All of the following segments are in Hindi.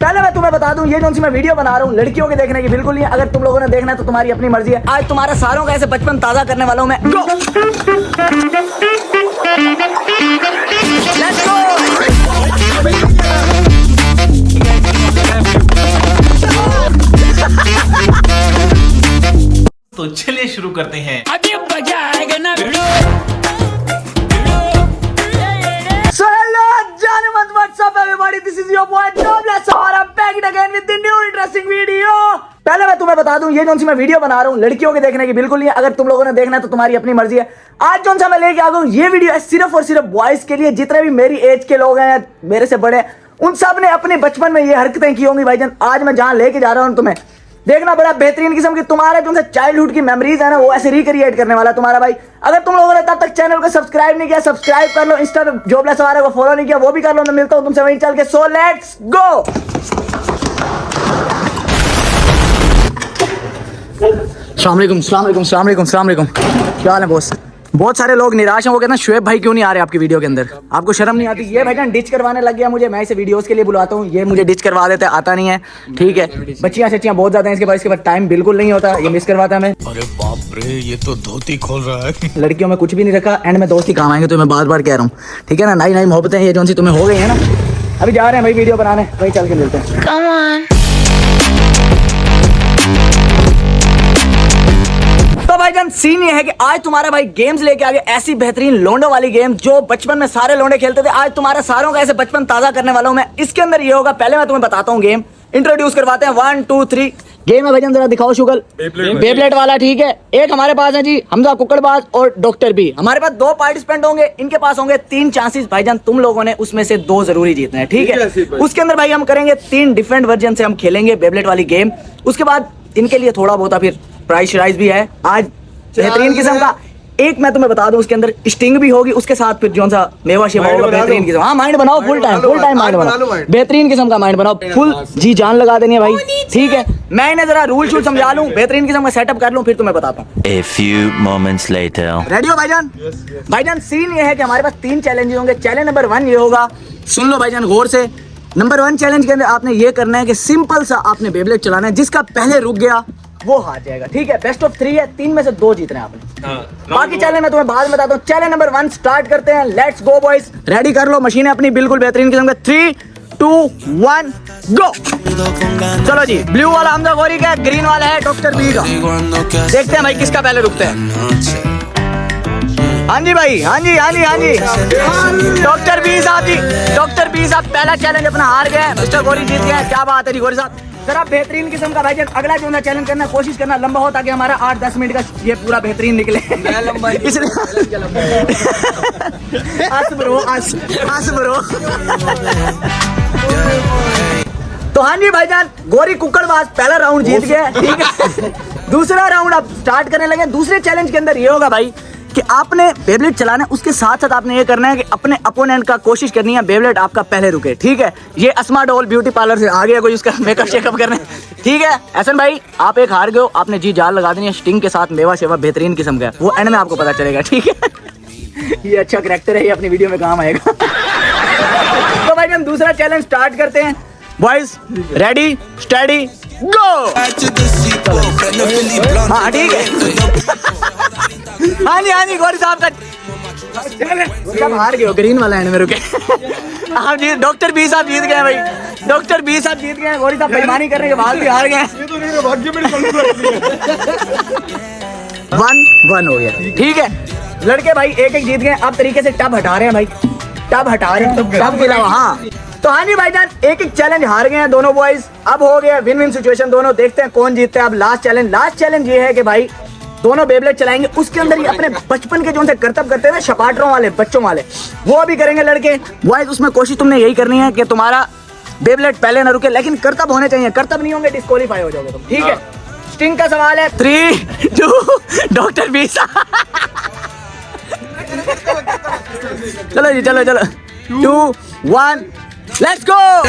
पहले मैं तुम्हें बता दूं, ये जो सी मैं वीडियो बना रहा हूँ लड़कियों के देखने की बिल्कुल नहीं है। अगर तुम लोगों ने देखना है तो तुम्हारी अपनी मर्जी है। आज तुम्हारा सारों का ऐसे बचपन ताजा करने वाला हूँ मैं। Go! Let's go! तो चलिए शुरू करते हैं। अभी मजा आएगा ना भिड़ो। So hello, Johnny, what's up everybody? This is your boy Tobless और I'm back again with the new interesting video. पहले मैं तुम्हें बता दूं, ये जो सी मैं वीडियो बना रहा हूँ लड़कियों के देखने की बिल्कुल नहीं है। अगर तुम लोगों ने देखना है तो तुम्हारी अपनी मर्जी है। आज जो सा मैं लेके आ गया हूँ, ये वीडियो है सिर्फ और सिर्फ बॉयज के लिए। जितने भी मेरी एज के लोग हैं, मेरे से बड़े, उन सब ने अपने बचपन में ये हरकतें की होंगी भाईजान। आज मैं जहाँ लेके जा रहा हूँ तुम्हें देखना, बड़ा बेहतरीन किस्म की तुम्हारे जो से चाइल्डहुड की मेमोरीज है ना, वो ऐसे रिक्रिएट करने वाला तुम्हारा भाई। अगर तुम लोगों ने तब तक चैनल को सब्सक्राइब नहीं किया, सब्सक्राइब कर लो। इंस्टा पे जोबलेस आ रहा है, वो फॉलो नहीं किया, वो भी कर लो। मैं मिलता हूँ तुमसे वहीं चल के। So let's go. अस्सलाम वालेकुम। क्या हाल है बॉस? बहुत सारे लोग निराश हैं, वो कहते हैं शुएब भाई क्यों नहीं आ रहे आपकी वीडियो के अंदर, आपको शर्म नहीं आती? ये भाईजान डिच करवाने लग गया मुझे। मैं इसे वीडियोस के लिए बुलाता हूँ, ये मुझे डिच करवा देता है, आता नहीं है। ठीक है, बच्चियाँ सच्चियाँ बहुत ज्यादा हैं इसके बाद टाइम बिल्कुल नहीं होता, ये मिस करवाता है। मैं अरे बाप रे, ये तो धोती खोल रहा है। लड़कियों में कुछ भी नहीं रखा, एंड में दोस्ती काम आएंगे, तो मैं बार बार कह रहा हूँ। ठीक है ना, नई नई मोहब्बतें ये जो सी तुम्हें हो गई है ना। अभी जा रहे हैं भाई वीडियो बनाने, वहीं चल के मिलते हैं। तो भाईजान सीन ये है कि आज तुम्हारा भाई गेम्स लेके आ गया, ऐसी बेहतरीन लोंडो वाली गेम जो बचपन में सारे लोंडे खेलते थे। आज तुम्हारा सारों का ऐसे बचपन ताजा करने वाला हूं मैं। इसके अंदर ये होगा, पहले मैं तुम्हें बताता हूँ गेम, इंट्रोड्यूस करवाते हैं। 1 2 3 गेम है भाईजान, जरा दिखाओ शुगल। बेब्लेट वाला, ठीक है। एक हमारे पास है जी हमजा कुक्कड़बाज और डॉक्टर बी। हमारे पास 2 पार्टिसिपेंट होंगे, इनके पास होंगे 3 चांसेस भाईजान। तुम लोगों ने उसमें से 2 जरूरी जीतने हैं, ठीक है। उसके अंदर भाई हम करेंगे 3 डिफरेंट वर्जन से हम खेलेंगे बेब्लेट वाली गेम। उसके बाद इनके लिए थोड़ा बहुत फिर प्राइस श्राइज भी है आज बेहतरीन किस्म का। एक मैं तुम्हें बता दूं, उसके अंदर स्टिंग भी होगी, उसके साथ फिर जो सा मेवा शेवा होगा बेहतरीन किस्म। हाँ, माइंड बनाओ, फुल टाइम माइंड बनाओ, बेहतरीन किस्म का माइंड बनाओ, फुल जी जान लगा देनी है भाई। ठीक है, मैं इन्हें जरा रूल शूल समझा लूं, बेहतरीन किस्म का सेटअप कर लूं, फिर तुम्हें बताता हूँ। A few moments later. Ready हो भाईजान? भाईजान सीन ये है कि हमारे पास 3 चैलेंज होंगे। चैलेंज नंबर 1 ये होगा, सुन लो भाईजान गौर से। नंबर 1 चैलेंज के अंदर आपने ये करना है कि सिंपल सा आपने बेब्लेट चलाना है, जिसका पहले रुक गया वो हार जाएगा। ठीक है, बेस्ट ऑफ 3 है, 3 में से 2 जीतने हैं आपने। बाकी चैलेंज मैं तुम्हें बाद में बताता हूँ। चैलेंज नंबर 1 स्टार्ट करते हैं। लेट्स गो बॉयज, रेडी कर लो मशीनें अपनी बिल्कुल बेहतरीन किस्म का। 3 2 1 गो। चलो जी, ब्लू वाला हमजा गौरी का, ग्रीन वाला है डॉक्टर बी का। देखते हैं भाई किसका पहले रुकते हैं। हाँ जी भाई, हाँ जी। डॉक्टर बी साहब पहला चैलेंज अपना हार गए, मिस्टर गौरी जीत गए। क्या बात है जी गौरी साहब, जरा बेहतरीन किस्म का भाईजान अगला जो है चैलेंज करना, कोशिश करना लंबा हो ताकि हमारा 8-10 मिनट का ये पूरा बेहतरीन निकले। तो हाँ जी भाईजान, गौरी कुक्कड़बाज पहला राउंड जीत गया, ठीक है। दूसरा राउंड अब स्टार्ट करने लगे। दूसरे चैलेंज के अंदर ये होगा भाई कि आपने बेब्लेट चलाना है, उसके साथ साथ आपने ये करना है कि अपने अपोनेंट का कोशिश करनी है बेब्लेट आपका पहले रुके, ठीक है। ये अस्मा डोल ब्यूटी पार्लर से आ गया कोई, उसका मेकअप शेकअप करने, ठीक है। एहसन भाई आप एक हार गए हो, आपने जी जान लगा देनी है। स्टिंग के साथ मेवा शेवा बेहतरीन किस्म का, वो एंड में आपको पता चलेगा, ठीक है। ये अच्छा करैक्टर है, ये अपनी वीडियो में काम आएगा। तो भाई हम दूसरा चैलेंज स्टार्ट करते हैं। बॉयज रेडी स्टडी गो। हाँ ठीक है। हाँ जी गौरी साहब का सब हार गए हो, ग्रीन वाला एंड में रुके। आप जी डॉक्टर बी साहब जीत गए भाई, डॉक्टर बी साहब जीत गए। गौरी साहब बेईमानी करने के बाद भी हार गए। 1-1 हो गया, ठीक है। लड़के भाई एक जीत गए। अब तरीके से टब हटा रहे हैं भाई, टब के अलावा। हाँ तो हाँ जी भाईजान, एक चैलेंज हार गए हैं दोनों बॉयज। अब हो गया विन विन सिचुएशन दोनों, देखते हैं कौन जीतते हैं। अब लास्ट चैलेंज ये है कि भाई दोनों बेब्लेट चलाएंगे, उसके अंदर ही अपने बचपन के जो से करतब करते हैं शपाटरों वाले बच्चों वाले, वो भी करेंगे लड़के। बॉयज उसमें कोशिश तुमने यही करनी है कि तुम्हारा बेब्लेट पहले ना रुके, लेकिन करतब होने चाहिए। करतब नहीं होंगे डिस्क्वालीफाई हो जाओगे तुम, ठीक है। स्टिंग का सवाल है। 3 2 डॉक्टर बी चलो जी, चलो 2 1 लेट्स गो।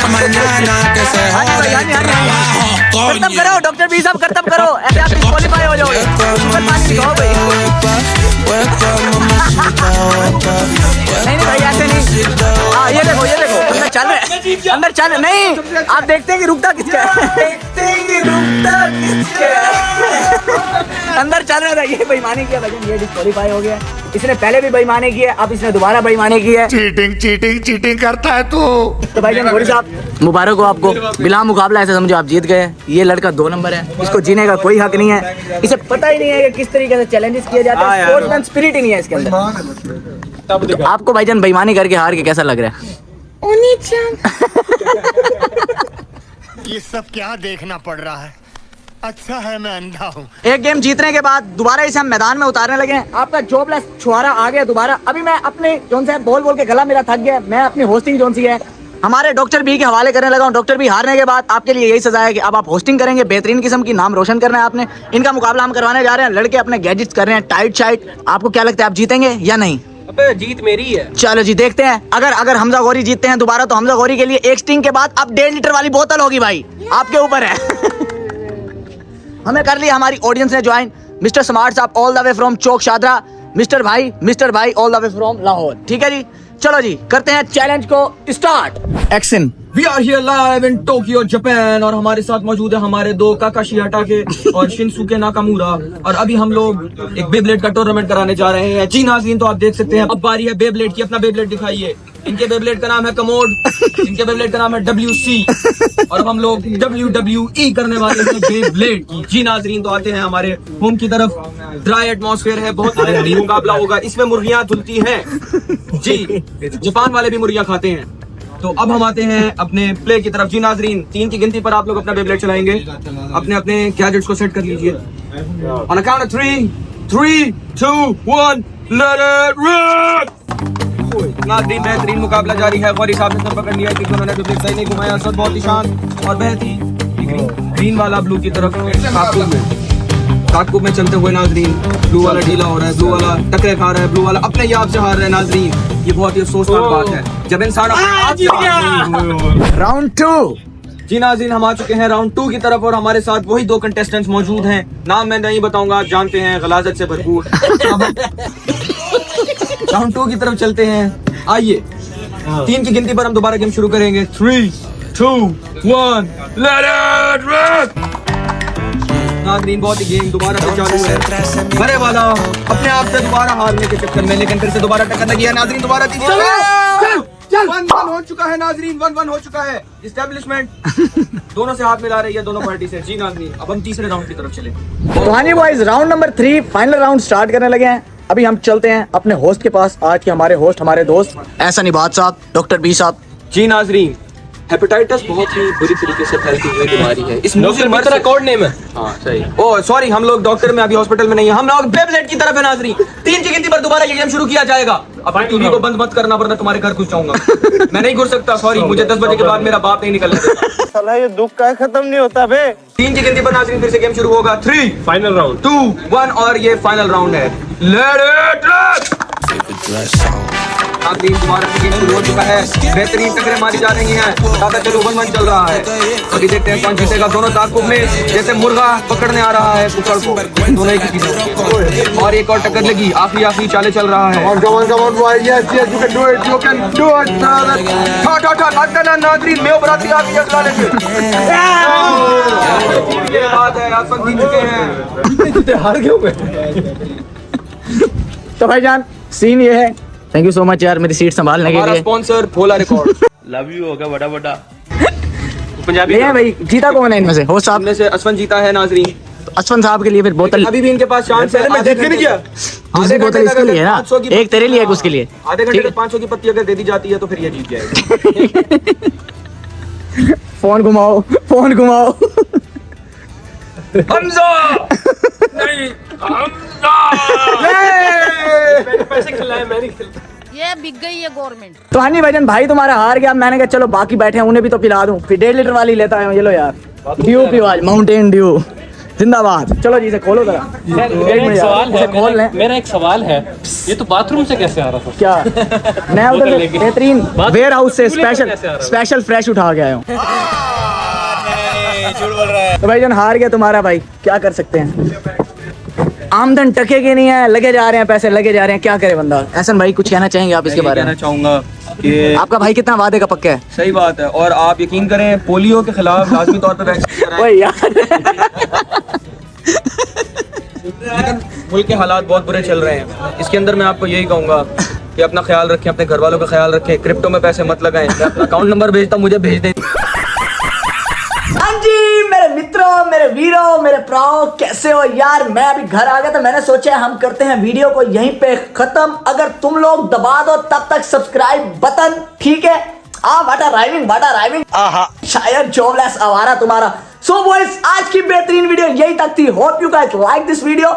करतब करो डॉक्टर बी साहब, करतब करो, ऐसे आप डिस्क्वालीफाई हो जाओगे। नहीं भाई ऐसे नहीं। हाँ ये देखो चल रहा है, अंदर चल नहीं, आप देखते हैं कि रुकता किसका है, देखते हैं कि रुकता किसका है। अंदर चल रहा था, ये बेईमानी किया भाईजान, ये डिस्क्वालीफाई हो गया। इसने पहले भी बेईमानी की है, अब इसने दोबारा बेईमानी की है। चीटिंग चीटिंग चीटिंग करता है तो भाईजान गौरी साहब मुबारक हो आपको, बिला मुकाबला ऐसे समझो आप जीत गए। ये लड़का 2 नंबर है, इसको जीने का कोई हक नहीं है, इसे पता ही नहीं है कि किस तरीके से चैलेंजेस किए जाते हैं, स्पोर्ट्समैन स्पिरिट ही नहीं है इसके अंदर। तो आपको भाईजान बेईमानी करके हार के कैसा लग रहा है? ये सब क्या देखना पड़ रहा है? अच्छा है मैं अंधा हूँ। एक गेम जीतने के बाद दोबारा इसे हम मैदान में उतारने लगे हैं। आपका जॉबलेस छुआरा आ गया दोबारा। अभी मैं अपने जोन से बोल बोल के गला मेरा थक गया, मैं अपनी होस्टिंग जोन सी है हमारे डॉक्टर बी के हवाले करने लगा हूँ। डॉक्टर बी हारने के बाद आपके लिए यही सजा है कि अब आप होस्टिंग करेंगे, बेहतरीन किस्म की, नाम रोशन करना है आपने। इनका मुकाबला हम करवाने जा रहे हैं, लड़के अपने गैजेट्स कर रहे हैं टाइट शाइट। आपको क्या लगता है आप जीतेंगे या नहीं? अबे जीत मेरी है। चलो जी देखते हैं, अगर हमजा गौरी जीतते हैं दोबारा तो हमजा गौरी के लिए एक स्टिंग के बाद अब 1.5 लीटर वाली बोतल होगी भाई, आपके ऊपर है। हमें कर लिया हमारी ऑडियंस ने ज्वाइन। मिस्टर स्मार्ट साहब all the way from Chowk Shahdara, mister भाई all the way from Lahore. ठीक है जी, चलो जी करते हैं चैलेंज को start. Action. We are here live in Tokyo Japan और हमारे साथ मौजूद है हमारे 2 काकाशी हटाके और शिनसुके नाकामुरा। और अभी हम लोग एक बेब्लेड का टूर्नामेंट कराने जा रहे हैं। जी नाज़रीन, तो आप देख सकते हैं अब बारी है बेब्लेड की। अपना बेब्लेड दिखाइए। इनके बेब्लेड का नाम है कमोड, इनके बेब्लेड का नाम है WC और अब हम लोग WWE करने वाले हैं बेब्लेड की। जी नाज़रीन, तो आते हैं हमारे होम की तरफ। ड्राई एटमॉस्फेयर है, बहुत बेहतरीन मुकाबला होगा। इसमें मुर्गियां धुलती हैं जी, जापान वाले भी मुर्गियां खाते हैं। तो अब हम आते हैं अपने प्ले की तरफ। जी नाज़रीन, 3 की गिनती पर आप लोग अपना बेब्लेड चलाएंगे। अपने अपने गैजेट्स को सेट कर लीजिए। On a count of 3, 3, 2, 1, let it rock. नाज़रीन, बेहतरीन मुकाबला जारी है। गौरी साहब ने सर पकड़ लिया क्योंकि उन्होंने बेब्लेड सही नहीं घुमाया। सर बहुत ही शांत और बेहतरीन ग्रीन वाला ब्लू की तरफ काकू में चलते हुए नाज़रीन। ब्लू वाला ढीला हो रहा है, ब्लू वाला टकरे खा रहा है, ब्लू वाला अपने ही आप से हार रहा है। नाज़रीन, ये बहुत ही अफसोसनाक बात है जब इंसान राउंड 2। जी नाज़रीन, हम आ चुके हैं राउंड 2 की तरफ और हमारे साथ वही 2 कंटेस्टेंट्स मौजूद हैं। नाम मैं नहीं बताऊंगा, आप जानते हैं, गलाजत से भरपूर। राउंड 2 की तरफ चलते हैं। आइए, 3 की गिनती पर हम दोबारा गेम शुरू करेंगे। 3, 2, 1, लेट इट रॉक। नाज़रीन, बहुत ही गेम दोबारा से चालू है। बड़े वाला अपने आप से दोबारा हारने के चक्कर में, लेकिन फिर से दोबारा टक्कर लगी है। नाज़रीन, दोबारा 1-1 हो चुका है। नाज़रीन, 1-1 हो चुका है। इस्टेब्लिशमेंट दोनों से हाथ मिला रही है, दोनों पार्टी से। जी नाज़रीन, अब हम तीसरे राउंड की तरफ चले। तो हाँ जी boys, round number 3 final round start करने लगे हैं। अभी हम चलते हैं अपने होस्ट के पास। आज के हमारे होस्ट हमारे दोस्त एहसान इबाद साहब, डॉक्टर बी साहब। जी नाज़रीन, हेपेटाइटिस बहुत ही बुरी तरीके से फैलती हुई बीमारी है। इस मेरा कोड नेम है। हाँ सही। ओह सॉरी, हम लोग डॉक्टर में अभी हॉस्पिटल में नहीं है, हम लोग बेब्लेड की तरफ है। नाज़रीन, 3 की गिनती पर दोबारा ये गेम शुरू किया जाएगा। अब टीवी को बंद मत करना वरना तुम्हारे घर घुस जाऊंगा। मैं नहीं घुस सकता, सॉरी, मुझे 10 बजे के बाद मेरा बाप नहीं निकलने देता। साला ये दुख का खत्म नहीं होता बे। 3 की गिनती पर नाज़रीन फिर से गेम शुरू होगा। 3, फाइनल राउंड 2, 1 और ये फाइनल राउंड है। Let it rock. नाज़रीन, दोबारा से गेम शुरू हो चुका है। बेहतरीन टक्करें मारी जा रही हैं। ज्यादा चलो 1-1 चल रहा है। अभी देखते हैं कौन जीतेगा। दोनों ताक़ुब में जैसे मुर्गा पकड़ने आ रहा है कुकर को, दोनों एक ही चीज़। और एक और टक्कर लगी, आखिरी चाले चल रहा है। नाज़रीन, मैं बराती आ गई अगला लेके। ये बात है, आप सब जीत चुके हैं। हार गए। तो भाईजान सीन ये है। थैंक यू सो मच यार मेरी सीट संभालने के हमारा लिए। Sponsor Bhola record. Love you होगा बड़ा बड़ा। पंजाबी है भाई। जीता कौन है इनमें से? होस्ट साहब सामने से अश्वन जीता है। नाज़रीन, तो अश्वन साहब के लिए फिर बोतल अभी भी इनके पास चांस है। दूसरी बोतल इसके लिए है ना, एक तेरे लिए एक उसके लिए। आधे घंटे में 500 की पत्ती अगर दे दी जाती है तो फिर ये जीत जाएगा। फोन घुमाओ, फोन घुमाओ। हमजा नहीं, हमजा मैंने पैसे खिलाए, मैं नहीं खिलाया। ये बिक गई है गवर्नमेंट। तो हाँ जी भाईजान, भाई तुम्हारा हार गया। मैंने कहा चलो बाकी बैठे हैं उन्हें भी तो पिला दूं, फिर 1.5 लीटर वाली लेता है। ये लो यार, ड्यू पियो आज, माउंटेन ड्यू जिंदाबाद। चलो जी इसे खोलो जरा। मेरा एक सवाल है, ये तो बाथरूम से कैसे आ रहा था? क्या मैं उधर से बेहतरीन वेयर हाउस से स्पेशल फ्रेश उठा के आया हूँ। तो भाईजान हार गया तुम्हारा भाई, क्या कर सकते हैं। आमदन टकेगी नहीं है, लगे जा रहे हैं पैसे, लगे जा रहे हैं, क्या करे बंदा। एहसन भाई कुछ कहना चाहेंगे आप इसके मैं ये बारे में? कहना चाहूंगा कि आपका भाई कितना वादे का पक्का है? सही बात है, और आप यकीन करें पोलियो के खिलाफ लाजमी तौर पर वैक्सीन कराएं। ओए यार लेकिन मुल्क के हालात बहुत बुरे चल रहे हैं, इसके अंदर मैं आपको यही कहूंगा कि अपना ख्याल रखें, अपने घर वालों का ख्याल रखें, क्रिप्टो में पैसे मत लगाएं। मैं अपना अकाउंट नंबर भेजता हूं, मुझे भेज दें। हाँ जी मेरे मित्रों, मेरे वीरों, मेरे प्राओ, कैसे हो यार? मैं अभी घर आ गया तो मैंने सोचा हम करते हैं वीडियो को यहीं पे खत्म। अगर तुम लोग दबा दो तब तक सब्सक्राइब बटन, ठीक है? वाटा राइमिंग शायद जॉबलेस आवारा तुम्हारा। सो बॉयज आज की बेहतरीन वीडियो यही तक थी। Hope you guys like this video.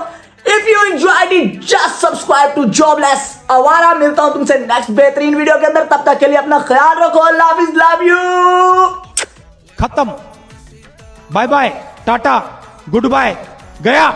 If you enjoyed it just subscribe to Jobless Awara. मिलता हूं तुमसे नेक्स्ट बेहतरीन वीडियो के अंदर, तब तक के लिए अपना ख्याल रखो। अल्लाह हाफिज, लव यू। खत्म, bye bye, tata, goodbye, गया।